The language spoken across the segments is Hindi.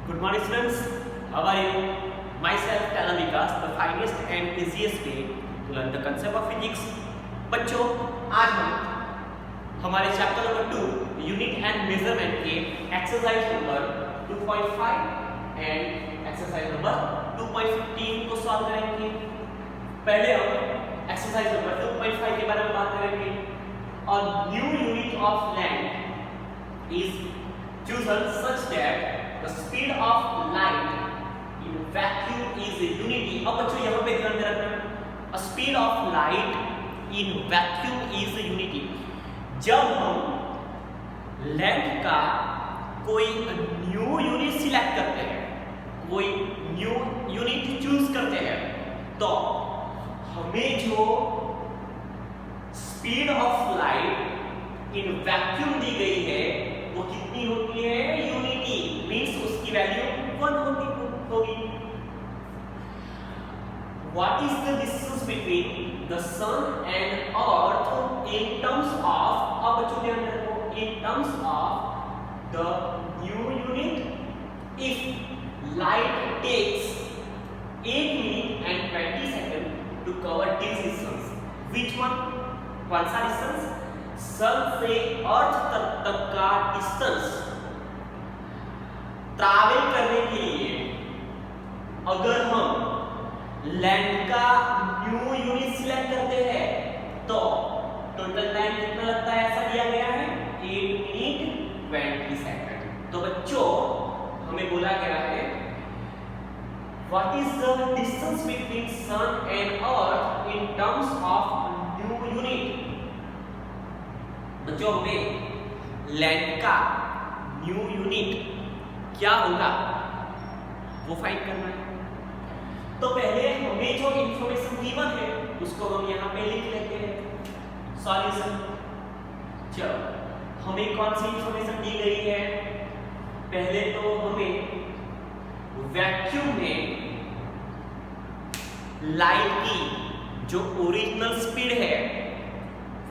Good morning students, how are you? Myself Talan Vikas, the finest and easiest way to learn the concept of physics. बच्चों, आज हम हमारे chapter number 2 unit and measurement के exercise number 2.5 and exercise number 2.15 को सॉल्व करेंगे। पहले हम एक्सरसाइज नंबर 2.5 के बारे में बात करेंगे। A new unit of length is chosen such that the speed of light in vacuum is unity। अब बच्चों यहाँ पे ध्यान में रखना, a speed of light in vacuum is unity। जब हम लेंथ का कोई न्यू यूनिट सिलेक्ट करते हैं, कोई न्यू यूनिट चूज करते हैं, तो हमें जो speed of light in vacuum दी गई है वो कितनी होती है? यूनिटी, मींस उसकी वैल्यू 1 होगी। What is the distance between the sun and earth in terms of, अब बच्चों ध्यान रखो, in terms of the new unit if light takes 8 minute and 20 second to cover this distance. Which one? कौन सा डिस्टेंस? सन से अर्थ तक का डिस्टेंस ट्रैवल करने के लिए अगर हम लेंथ का न्यू यूनिट सिलेक्ट करते हैं तो टोटल टाइम कितना लगता है? ऐसा दिया गया है 8 मिनट 20 सेकंड। तो बच्चों हमें बोला गया है what is the distance between sun and earth in terms of new unit. बच्चों हमें लेंथ का न्यू यूनिट क्या होगा वो फाइंड करना है। तो पहले हमें जो इंफॉर्मेशन गिवन है उसको हम यहाँ पे लिख लेते हैं सॉल्यूशन। चलो हमें कौन सी इंफॉर्मेशन दी गई है? पहले तो हमें वैक्यूम में लाइट की जो ओरिजिनल स्पीड है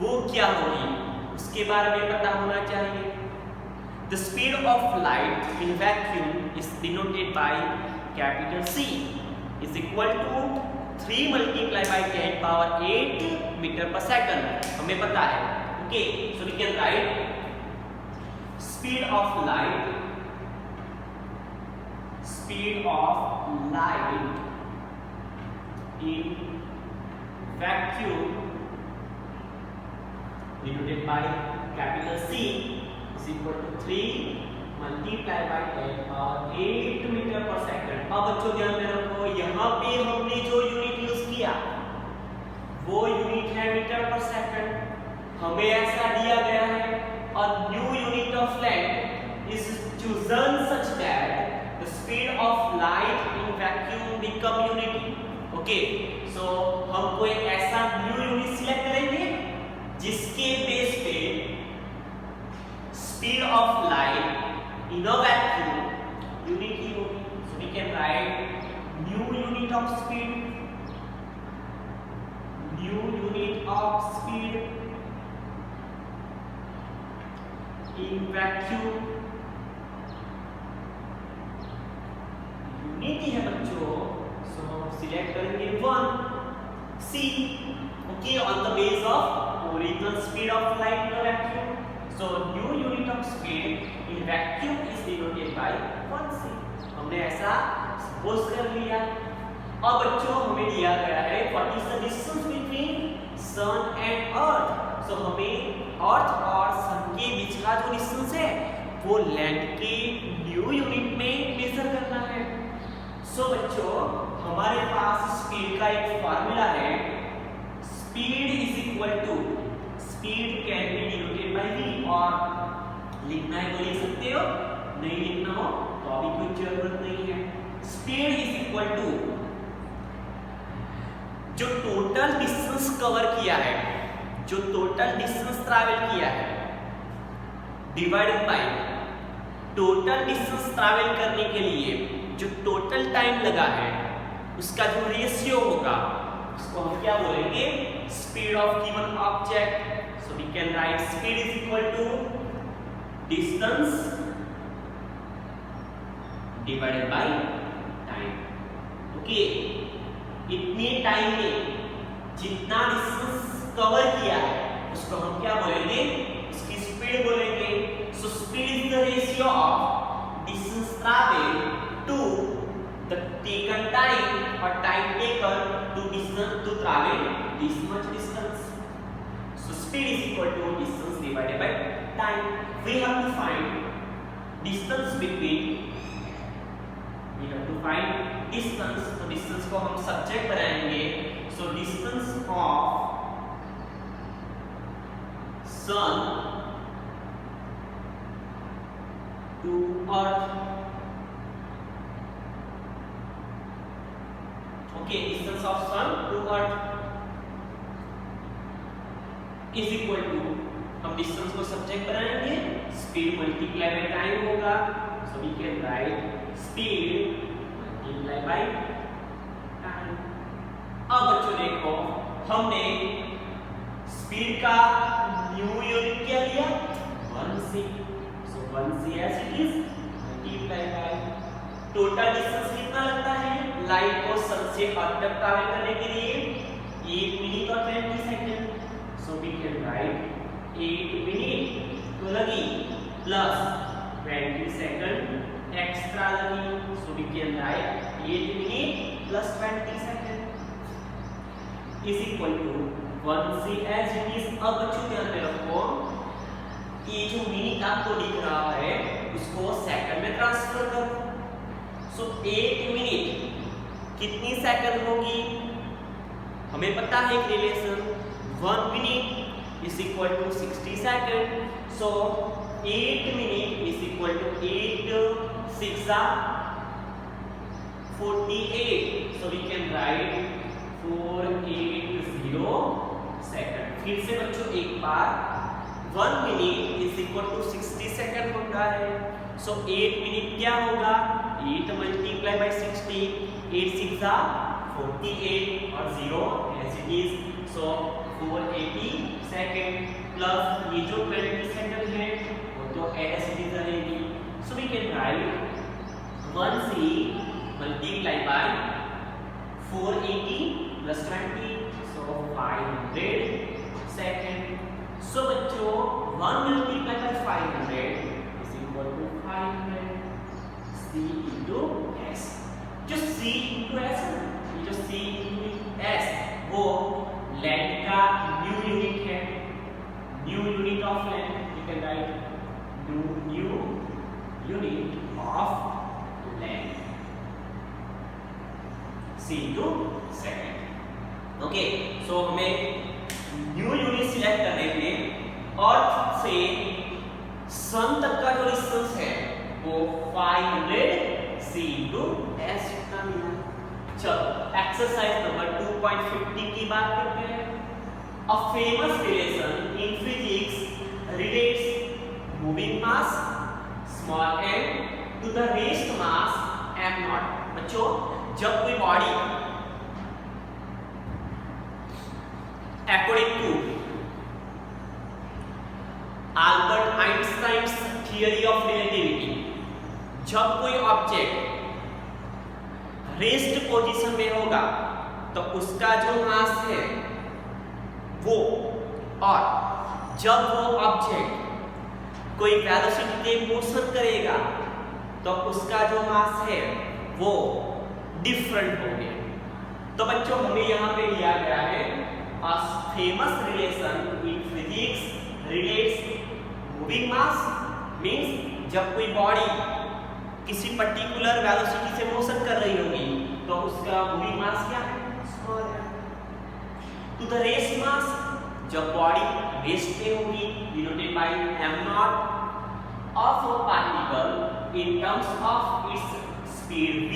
वो क्या होगी उसके बारे में पता होना चाहिए। The speed of light in vacuum is denoted by capital C is equal to 3 multiply by 10 power 8 metre per second. हमें पता है, okay, so we can write speed of light in vacuum denoted by capital C is equal to 3 multiplied by 10 power 8 metre per second. अब बच्चों ध्यान में रखो, यहाँ पे हमने जो यूनिट यूज किया वो यूनिट है मीटर पर सेकंड। हमें ऐसा दिया गया है a new unit of length is chosen such that the speed of light in vacuum become unity। Okay, so हम कोई ऐसा न्यू यूनिट सिलेक्ट करेंगे जिसके बेस पे speed of light in a vacuum unity होगी। So we can write new unit of speed in vacuum unity है बच्चों। So select करेंगे 1 C, okay, on the base of original speed of light in a vacuum। So new unit of speed in vacuum is denoted by 1 C। हमने ऐसा सपोज कर लिया। अब बच्चों हमें दिया गया है what is the distance between sun and earth। So हमें अर्थ और सन के बीच का जो डिस्टेंस है वो लेंथ के न्यू यूनिट में मेजर करना है। सो बच्चों हमारे पास स्पीड का एक फार्मूला है, speed is equal to, speed can be denoted by v, और लिखना है तो लिख सकते हो, नहीं लिखना हो तो अभी कोई जरूरत नहीं है। स्पीड इज इक्वल टू जो टोटल डिस्टेंस कवर किया है, जो टोटल डिस्टेंस ट्रैवल किया है, divided by total distance travel करने के लिए जो टोटल टाइम लगा है उसका जो रेशियो होगा उसको हम क्या बोलेंगे? Speed of given object. So we can write speed is equal to distance divided by time. Okay, इतने टाइम में जितना डिस्टेंस कवर किया है उसको हम क्या बोलेंगे, उसकी स्पीड बोलेंगे। So speed is the ratio of distance travelled to the taken time और time taken to travel this much distance. So speed is equal to distance divided by time. We have to find distance between, we have to find distance. तो डिस्टेंस को हम सब्जेक्ट बनाएंगे। So distance of sun to earth, okay, distance of sun to earth is equal to, हम डिस्टेंस को सब्जेक्ट बनाएंगे, स्पीड मल्टीप्लाई बाय टाइम होगा। So we can write speed multiply by time. अब बच्चों देखो, हमने स्पीड का न्यू यूनिट क्या लिया, 1c। So 1c as it is multiply by total distance कितना लगता है लाइट को सन से अर्थ तक ट्रैवल करने के लिए, 8 मिनट और 20 second. So we can write 8 minute तो लगी प्लस 20 सेकंड एक्स्ट्रा लगी। So we can write 8 minute plus 20 second is equal to 1c as it is. अब बच्चों ध्यान में रखो, ये जो मिनट आपको दिख रहा है उसको सेकंड में ट्रांसफर करो। सो 8 मिनट कितनी सेकंड होगी, हमें पता है एक relation, 1 minute is equal to 60 second. So 8 minute is equal to 8 6 48। So we can write 480 second. फिर से बच्चों एक बार, 1 minute is equal to 60 second होता है। सो 8 मिनट क्या होगा, 8 मल्टीप्लाई बाय 60, 8 6 48 और 0 as it is. So 480 second plus ये जो 20 सेकंड है वो तो एज इट इज रहेगी। So we can write 1c multiply by 480 plus 20, so 500 second. So बच्चों 1 multiply by 500 is equal to 500 c into s। जो c into s है, ये जो c into s वो लेंथ का न्यू यूनिट है, new unit of length. You can write new unit of length c into second. Okay, so हमें न्यू यूनिट सिलेक्ट करने के लिए अर्थ से सन तक का जो डिस्टेंस है वो 500 c into s इतना मिला। चलो एक्सरसाइज नंबर 2.50 की बात करते हैं। A famous relation in physics relates moving mass small m to the rest mass m0। बच्चों जब कोई body according to Albert Einstein's theory of relativity, जब कोई ऑब्जेक्ट रेस्ट पोजीशन में होगा तो उसका जो मास है वो, और जब वो ऑब्जेक्ट कोई वेलोसिटी से मोशन करेगा तो उसका जो मास है वो डिफरेंट होंगे। तो बच्चों हमें यहाँ पे लिया गया है a famous relation in physics relates moving mass means जब कोई बॉडी किसी पर्टिकुलर वेलोसिटी से मोशन कर रही होगी तो उसका मूविंग मास क्या है, स्मॉल है। टू द रेस्ट मास, जब बॉडी रेस्ट पे होगी, denoted by m0 of a particle in terms of its speed v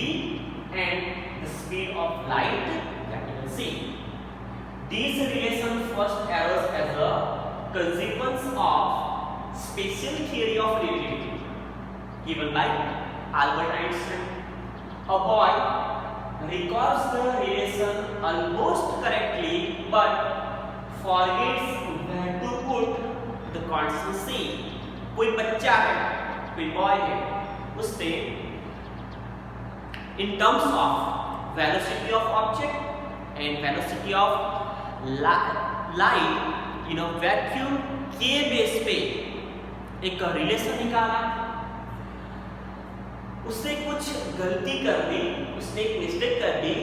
and the speed of light capital C. This relation first arose as a consequence of special theory of relativity given by Albert Einstein. A boy records the relation almost correctly but forgets where to put the constant C. कोई बच्चा है, कोई बॉय है, उसने in terms of velocity of object and velocity of light in a vacuum के बेस पे एक रिलेशन निकाला, उसने कुछ गलती कर दी, उसने एक मिस्टेक कर दी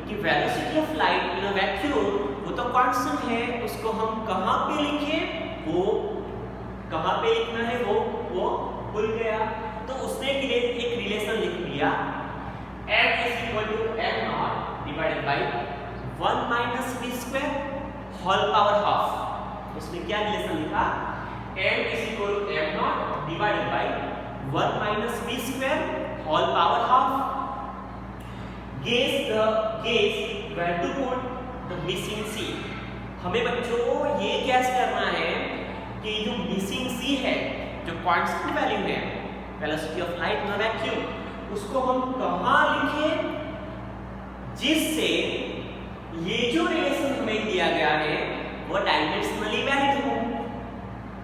कि velocity of light in a vacuum वो तो कांस्टेंट है, उसको हम कहाँ पे लिखें, वो कहाँ पे लिखना है वो भूल गया। तो उसने एक रिलेशन लिख लिया m is equal to m naught divided by 1 minus v square whole power half। उसने क्या रिलेशन लिखा, m is equal to m naught divided by 1 minus v square whole power half। Guess where to put the missing c। हमें बच्चों ये गैस करना है कि जो मिसिंग c है, जो कांस्टेंट वैल्यू है velocity of light in a vacuum, उसको हम कहाँ लिखें जिससे ये जो रिलेशन हमें दिया गया है वो डायमेंशनली वैलिड हो।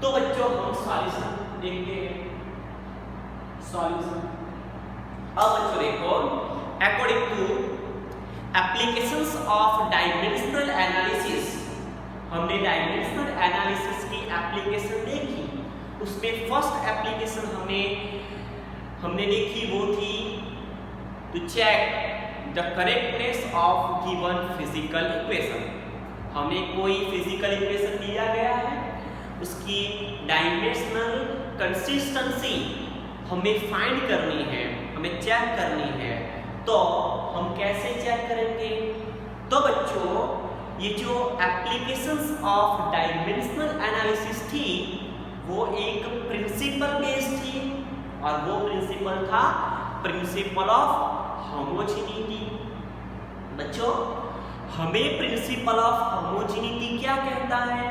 तो बच्चों हम सॉल्यूशन देखते हैं। सॉल्यूशन अब बच्चों देखो, according to applications of dimensional analysis, हमने डायमेंशनल एनालिसिस की एप्लीकेशन देखी। उसमें फर्स्ट एप्लीकेशन हमने देखी वो थी to check the correctness of given physical equation. हमें कोई फिजिकल इक्वेशन दिया गया है, उसकी डायमेंशनल कंसिस्टेंसी हमें फाइंड करनी है, हमें चेक करनी है। तो हम कैसे चेक करेंगे? तो बच्चों ये जो एप्लीकेशंस ऑफ डायमेंशनल एनालिसिस थी वो एक प्रिंसिपल बेस्ड थी, और वो प्रिंसिपल था प्रिंसिपल ऑफ होमोजेनिटी। बच्चों हमें प्रिंसिपल ऑफ होमोजेनिटी क्या कहता है?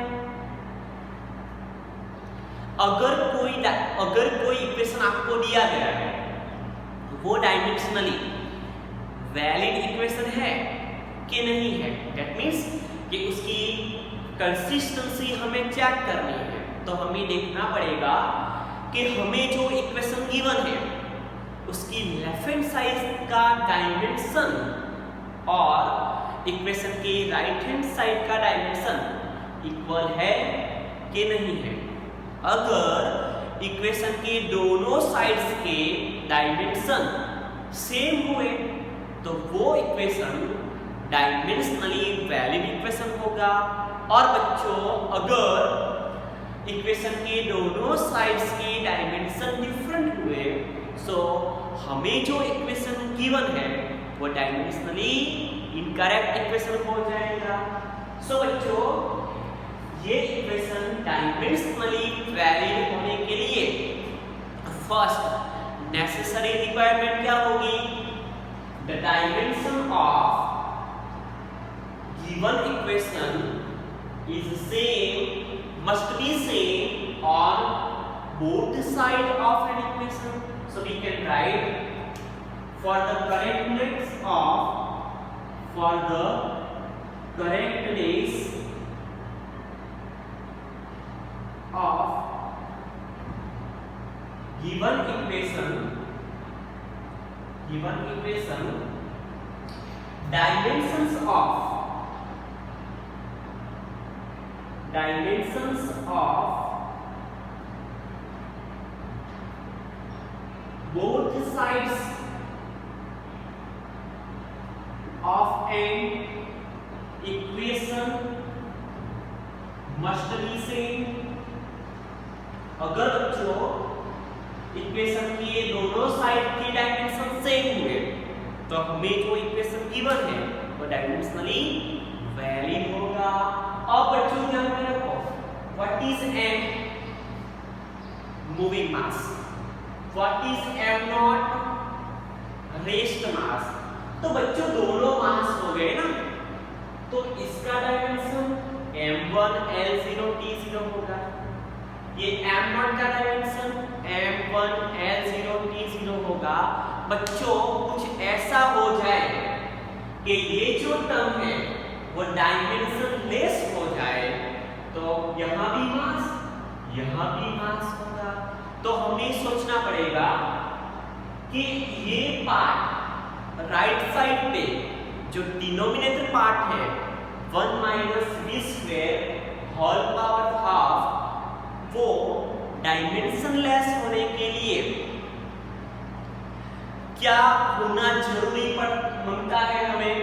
अगर कोई इक्वेशन आपको दिया गया है वो डायमेंशनली वैलिड इक्वेशन है कि नहीं है, दैट मीन्स कि उसकी कंसिस्टेंसी हमें चेक करनी है। तो हमें देखना पड़ेगा कि हमें जो इक्वेशन गिवन है उसकी लेफ्ट हैंड साइड का डायमेंशन और इक्वेशन के राइट हैंड साइड का डायमेंशन इक्वल है कि नहीं है। अगर इक्वेशन के दोनों साइड्स के डायमेंशन सेम हुए तो वो इक्वेशन डायमेंशनली वैलिड इक्वेशन होगा। और बच्चों अगर इक्वेशन के दोनों साइड्स के डायमेंशन डिफरेंट हुए सो हमें जो इक्वेशन गिवन है वो डायमेंशनली इनकरेक्ट इक्वेशन हो जाएगा। सो बच्चों ये इक्वेशन डायमेंशनली वैलिड होने के लिए फर्स्ट नेसेसरी रिक्वायरमेंट क्या होगी? The dimension of given equation is same, must be same on both sides of an equation. So we can write for the correctness of given equation dimensions of both sides of an equation must be same। अगर बच्चों इक्वेशन के दोनों साइड की डायमेंशन सेम हुए तो हमें जो इक्वेशन गिवन है वो डायमेंशनली वैलिड होगा। अब बच्चों ध्यान में रखो, what is m? Moving mass. What is m not? Rest mass. तो बच्चों दोनों मास हो गए ना, तो इसका डायमेंशन m1 l0 t0 होगा, ये m नॉट का डायमेंशन m1 l0 t0 होगा। बच्चों कुछ ऐसा हो जाए कि ये जो टर्म है वो डायमेंशन लेस हो जाए तो यहाँ भी मास होगा। तो हमें सोचना पड़ेगा कि ये पार्ट राइट साइड पे जो डिनोमिनेटर पार्ट है 1 minus v square whole power half वो डायमेंशनलेस होने के लिए क्या होना जरूरी मानता है हमें?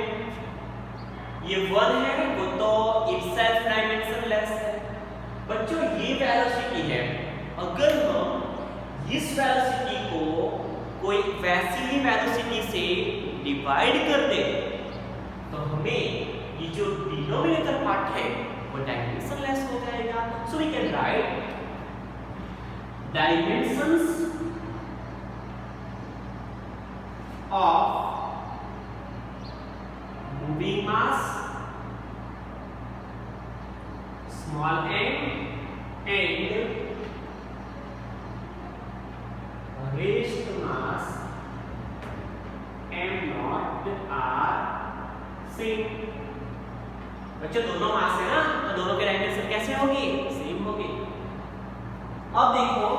ये 1 है वो तो इटसेल्फ डायमेंशनलेस है। बच्चों ये वेलोसिटी है, अगर हम इस वेलोसिटी को कोई वैसी ही वेलोसिटी से डिवाइड कर दे तो हमें ये जो डिनोमिनेटर पार्ट है वो डायमेंशनलेस हो जाएगा। So we can write dimensions of moving mass small m and raised mass m naught are same। बच्चों दोनों मास है ना, तो दोनों के डायमेंशन कैसे होगी? सेम होगी। अब देखो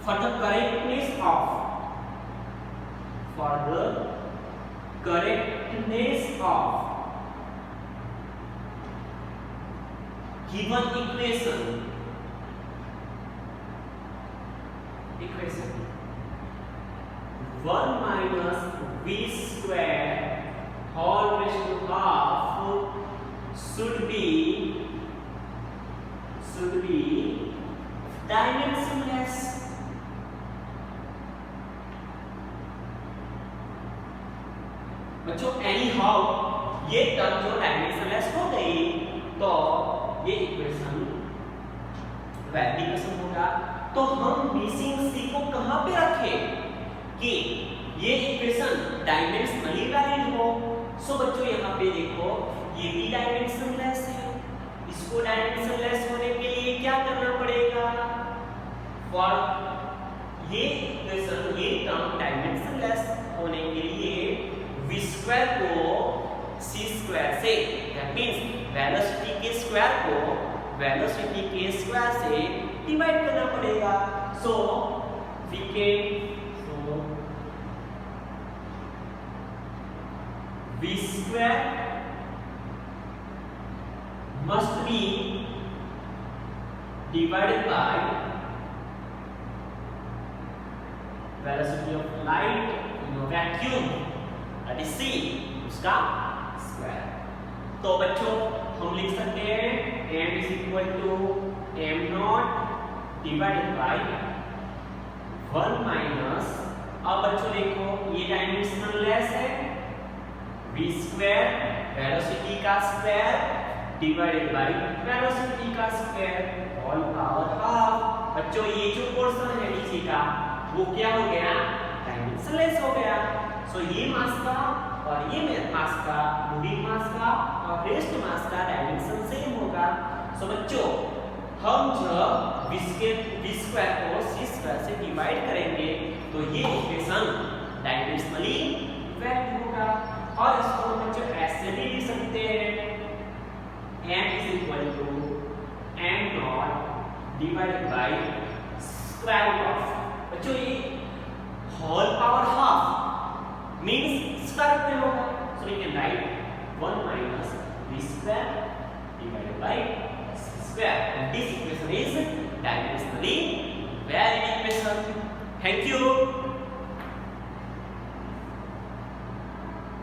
for the correctness of given equation 1 minus v square whole raised to half should be dimensionless। बच्चों एनी हाउ ये टर्म जो डायमेंशनलेस हो गई तो ये इक्वेशन वैलिड इक्वेशन होगा। तो हम मिसिंग सी को कहां पे रखें कि ये इक्वेशन डायमेंशनली वैलिड हो? सो बच्चों यहाँ पे देखो ये भी डायमेंशनलेस है, इसको डायमेंशनलेस होने के लिए क्या करना पड़ेगा? फॉर ये इक्वेशन ये टर्म डायमेंशनलेस होने के लिए v स्क्वायर को c स्क्वायर से, दैट मींस वेलोसिटी के स्क्वायर को वेलोसिटी के स्क्वायर से डिवाइड करना पड़ेगा। So we can v square must be divided by velocity of light in a vacuum that is c उसका स्क्वायर। तो बच्चों हम लिख सकते हैं m is equal to m naught divided by 1 minus, अब बच्चों देखो ये डायमेंशनलेस है, v स्क्वायर वेलोसिटी का स्क्वायर डिवाइडेड बाय वेलोसिटी का स्क्वायर ऑल पावर हाफ। बच्चों ये जो पोर्शन है नीचे का वो क्या हो गया? डायमेंशनलेस हो गया। सो ये मास का और ये मास का, मूविंग मास का और रेस्ट मास का डायमेंशन सेम होगा। सो बच्चों हम जब v स्क्वायर को c स्क्वायर से डिवाइड करेंगे तो ये इक्वेशन डायमेंशनली वैलिड होगा। और इसको हम बच्चों ऐसे भी लिख सकते हैं m is equal to m naught divided by square root of, बच्चों ये whole power half means square root में होगा। So we can write 1 minus v square divided by c square and this equation is dimensionally valid equation। Thank you।